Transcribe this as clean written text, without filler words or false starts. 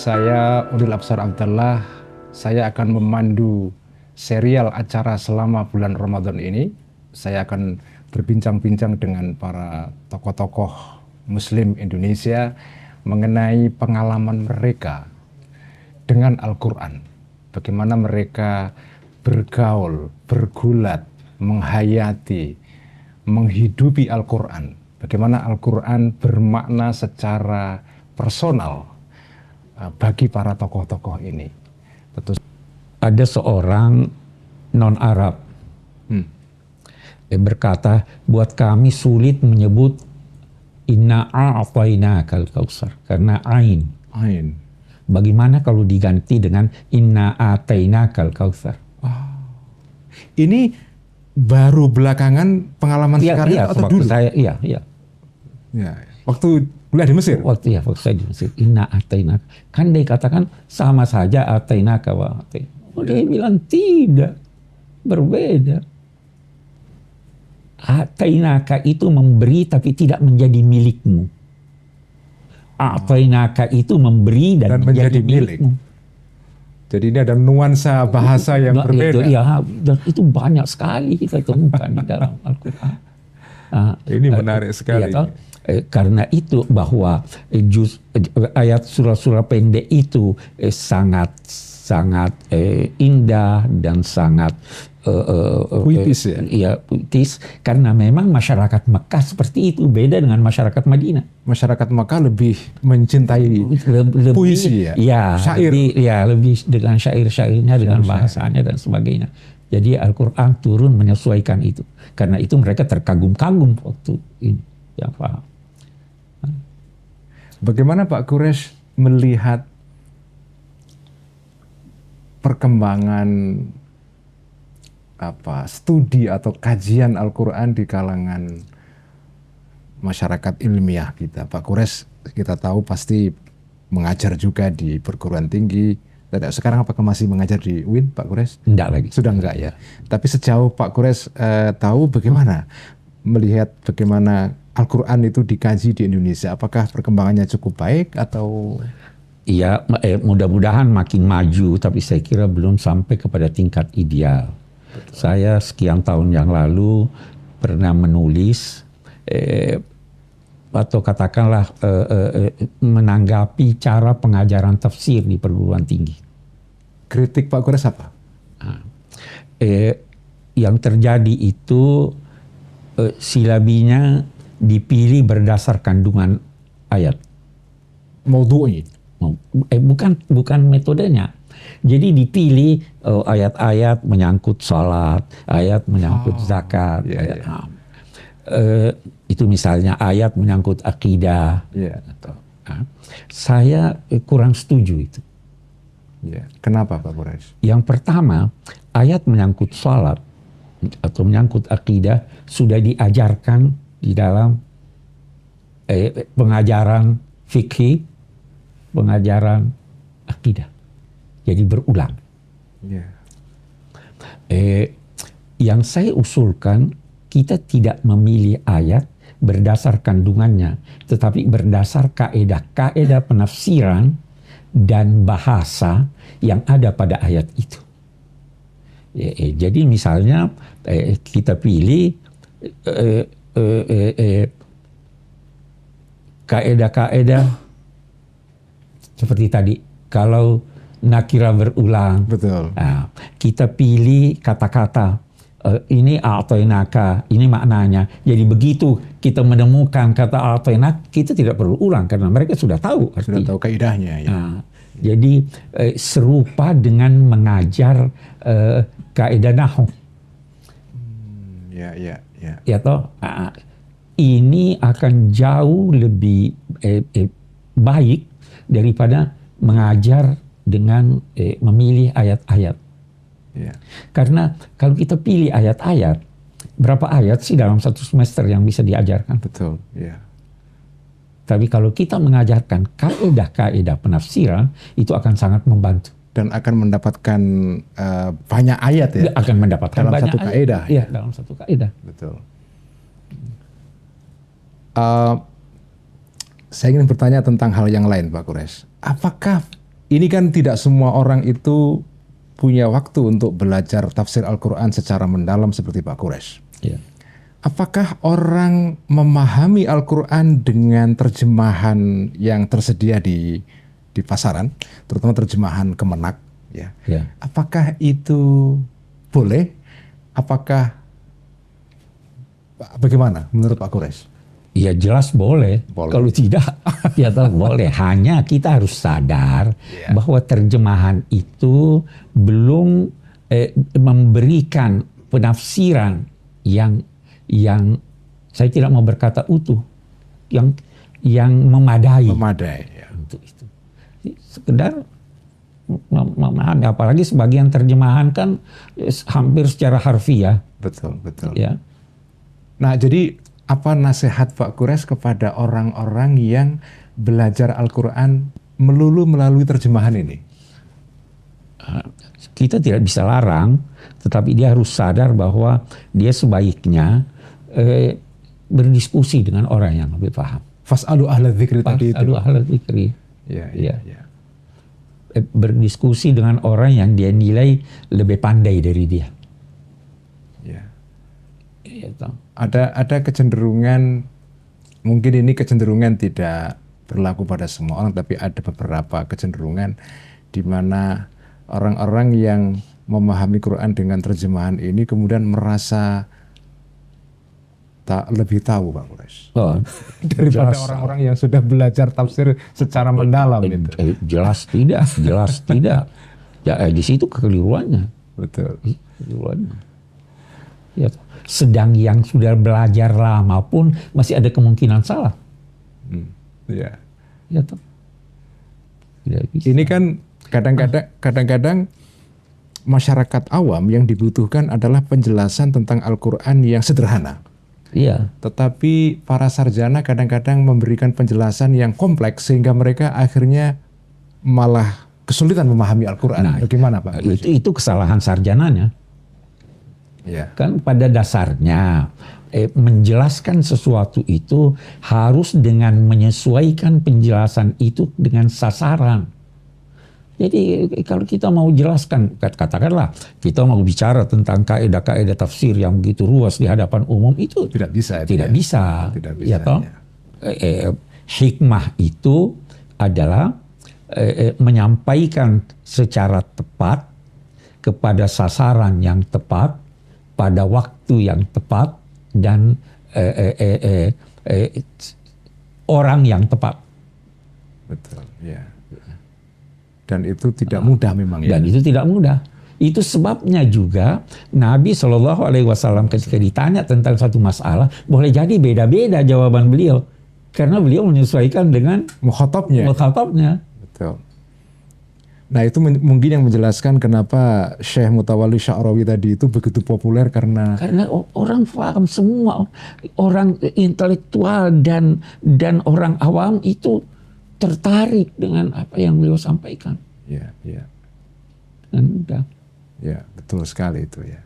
Saya Udil Absar Abdullah. Saya akan memandu serial acara selama bulan Ramadan ini. Saya akan berbincang-bincang dengan para tokoh-tokoh Muslim Indonesia mengenai pengalaman mereka dengan Al-Quran. Bagaimana mereka bergaul, bergulat, menghayati, menghidupi Al-Quran. Bagaimana Al-Quran bermakna secara personal bagi para tokoh-tokoh ini. Tentu ada seorang non-Arab berkata, buat kami sulit menyebut inna a'tainakal kautsar karena ain. Ain. Bagaimana kalau diganti dengan inna atainakal kautsar? Ini baru belakangan pengalaman sekarang atau waktu dulu? Iya. Ya, waktu kuliah di Mesir. Waktu saya di Mesir, inna atainaka. Kan dia katakan sama saja atainaka wa atainaka. Dia bilang tidak, berbeda. Atainaka itu memberi tapi tidak menjadi milikmu. Atainaka itu memberi dan menjadi milikmu. Jadi ini ada nuansa bahasa yang berbeda. Dan itu banyak sekali kita temukan di dalam Al-Quran. Ini menarik sekali. Karena itu bahwa ayat surah-surah pendek itu sangat indah dan sangat puitis ya? Iya, puitis, karena memang masyarakat Mekah seperti itu, beda dengan masyarakat Madinah. Masyarakat Mekah lebih mencintai puisi ya? Syair. Lebih dengan syair-syairnya, dengan bahasanya dan sebagainya. Jadi Al-Quran turun menyesuaikan itu. Karena itu mereka terkagum-kagum waktu ini. Ya, paham. Bagaimana Pak Quresh melihat perkembangan studi atau kajian Al-Quran di kalangan masyarakat ilmiah kita? Pak Quresh kita tahu pasti mengajar juga di perguruan tinggi. Sekarang apakah masih mengajar di UIN, Pak Quresh? Enggak lagi. Sudah enggak ya. Tapi sejauh Pak Quresh tahu bagaimana melihat bagaimana Al-Quran itu dikaji di Indonesia, apakah perkembangannya cukup baik atau? Iya, mudah-mudahan makin maju, tapi saya kira belum sampai kepada tingkat ideal. Betul. Saya sekian tahun yang lalu pernah menulis atau katakanlah menanggapi cara pengajaran tafsir di perguruan tinggi. Kritik Pak Quresh apa? Yang terjadi itu silabinya dipilih berdasar kandungan ayat. Maudhu'i. Bukan metodenya. Jadi dipilih ayat-ayat menyangkut salat, ayat menyangkut zakat. Itu misalnya ayat menyangkut akidah. Saya kurang setuju itu. Kenapa Pak Quresh? Yang pertama, ayat menyangkut salat atau menyangkut akidah sudah diajarkan di dalam pengajaran fikih, pengajaran akidah. Jadi berulang. Yang saya usulkan, kita tidak memilih ayat berdasar kandungannya, tetapi berdasar kaedah penafsiran dan bahasa yang ada pada ayat itu. Jadi misalnya kita pilih kaedah-kaedah seperti tadi. Kalau nakira berulang, betul. Nah, kita pilih kata-kata ini a'tainaka, ini maknanya. Jadi begitu kita menemukan kata a'tainak, kita tidak perlu ulang karena mereka sudah tahu artinya. Sudah tahu kaidahnya. Ya. Nah, jadi serupa dengan mengajar kaidah nahwu. Ya toh, ini akan jauh lebih baik daripada mengajar dengan memilih ayat-ayat. Karena kalau kita pilih ayat-ayat, berapa ayat sih dalam satu semester yang bisa diajarkan? Betul. Tapi kalau kita mengajarkan kaedah-kaedah penafsiran, itu akan sangat membantu. Dan akan mendapatkan banyak ayat ya? Akan mendapatkan dalam banyak satu kaedah. Iya, dalam satu kaedah. Betul. Saya ingin bertanya tentang hal yang lain, Pak Quresh. Apakah ini kan tidak semua orang itu punya waktu untuk belajar tafsir Al-Quran secara mendalam seperti Pak Quresh. Ya. Apakah orang memahami Al-Quran dengan terjemahan yang tersedia di pasaran, terutama terjemahan Kemenak, ya? Ya. Apakah itu boleh? Apakah bagaimana menurut Pak Quresh? Ya jelas boleh. Boleh. Kalau tidak, ya tak boleh. Hanya kita harus sadar bahwa terjemahan itu belum memberikan penafsiran yang saya tidak mau berkata utuh, yang memadai. Memadai. Ya. Untuk itu. Sekedar memahami, apalagi sebagian terjemahan kan hampir secara harfiah. Betul, betul. Ya. Nah, jadi apa nasihat Pak Quresh kepada orang-orang yang belajar Al-Quran melulu melalui terjemahan ini? Kita tidak bisa larang, tetapi dia harus sadar bahwa dia sebaiknya berdiskusi dengan orang yang lebih paham. Fas'alu ahla dzikri tadi itu. Fas'alu ahla dzikri. Ya. Berdiskusi dengan orang yang dia nilai lebih pandai dari dia. Ya. Ya, Ada kecenderungan, mungkin ini kecenderungan tidak berlaku pada semua orang, tapi ada beberapa kecenderungan di mana orang-orang yang memahami Quran dengan terjemahan ini kemudian merasa tak lebih tahu, Pak Quresh, daripada orang-orang yang sudah belajar tafsir secara mendalam itu. Jelas tidak. Ya, di situ kekeliruannya. Betul. Kekeliruannya. Ya, sedang yang sudah belajar lama pun masih ada kemungkinan salah. Ya. Ya, toh. Ini kan kadang-kadang masyarakat awam yang dibutuhkan adalah penjelasan tentang Al-Quran yang sederhana. Iya. Tetapi para sarjana kadang-kadang memberikan penjelasan yang kompleks sehingga mereka akhirnya malah kesulitan memahami Al-Quran. Nah, bagaimana Pak? Itu kesalahan sarjananya. Ya. Kan pada dasarnya menjelaskan sesuatu itu harus dengan menyesuaikan penjelasan itu dengan sasaran. Jadi kalau kita mau jelaskan, katakanlah kita mau bicara tentang kaidah-kaidah tafsir yang begitu luas di hadapan umum, itu tidak bisa. Tidak bisa. Ya toh? Hikmah itu adalah menyampaikan secara tepat kepada sasaran yang tepat pada waktu yang tepat dan orang yang tepat. Betul, ya. Dan itu tidak mudah memang ya. Dan itu tidak mudah. Itu sebabnya juga Nabi SAW ketika ditanya tentang satu masalah, boleh jadi beda-beda jawaban beliau. Karena beliau menyesuaikan dengan mukhatabnya. Betul. Nah itu mungkin yang menjelaskan kenapa Syekh Mutawalli Sya'rawi tadi itu begitu populer karena orang paham semua, orang intelektual dan orang awam itu tertarik dengan apa yang beliau sampaikan. Ya. Dan mudah. Ya, betul sekali itu ya.